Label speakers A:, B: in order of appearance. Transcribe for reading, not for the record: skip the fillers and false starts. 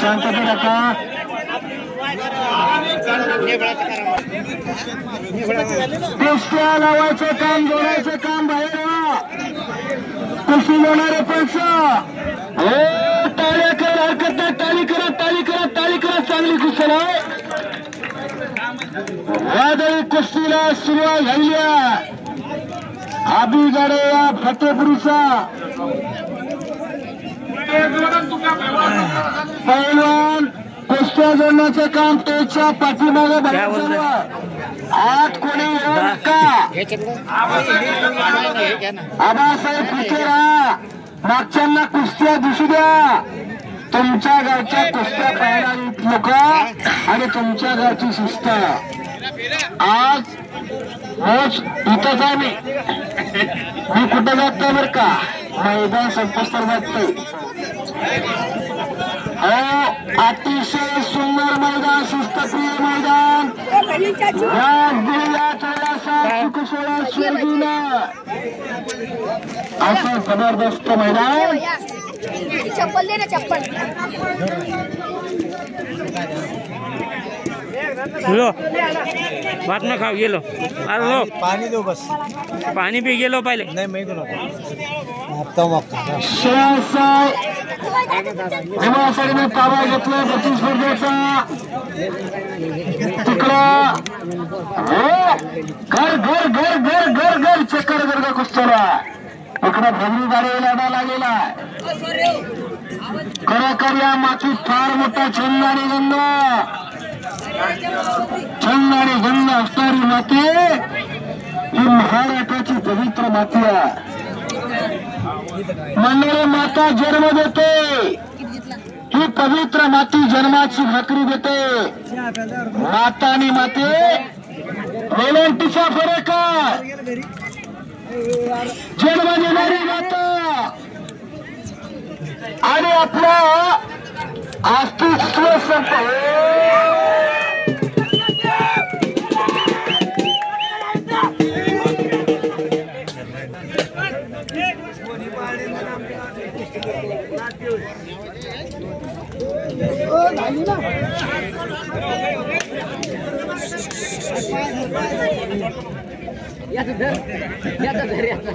A: शांतता राखा. कुस्त्या लावायचं काम, जोडायचं काम बाहेर. कुस्ती होणारे पक्ष टाळ्या करा, हरकत नाही. टाळी करा, टाळी करा, टाळी करा. चांगली कुस्ती आहे. वादळी कुस्तीला सुरुवात झाली आहे. आबिगाडे या फतेपुरीचा पैलवान कुस्त्या जोडण्याचं काम त्याच्या पाठीमागे बघायचं. आत कोणी येऊ नका. आबासाहेब पुढे राहा. मागच्यांना कुस्त्या दिसू द्या. तुमच्या गावच्या कुस्त्या पाहायला लोक आणि तुमच्या गावची शिस्त. आज रोज इथंच आहे. मी कुठं जात नाही बरं का. मैदान संपस्तर जातोय. अतिशय सुंदर मैदान, शिस्तप्रिय मैदान. असं जबरदस्त मैदान.
B: चप्पल दे ना, चप्पल.
C: लो बात ना खाओ. गेलो अरे लो
D: पानी दो बस.
C: पानी पी गेलो पहिले.
D: नहीं मैं तो
A: हिमासाईने ताबा घेतला प्रतिस्पर्धेचा. तिकडं घर घर घर घर घर घर चक्कर गर्ग कुस्त्याला. इकडं भगरी गाडी लढा लागलेला. खरोखर या मातीत फार मोठा छंद आणि गंध असणारी माती ही महाराष्ट्राची पवित्र माती आहे. म्हणणारी माता जन्म देते. ही पवित्र माती जन्माची भाकरी देते. माता आणि माते वेलांटीचा फरक आहे. जन्म देणारी माता आणि आपला अस्तित्व
B: याचं धर, याचं धर, याचं.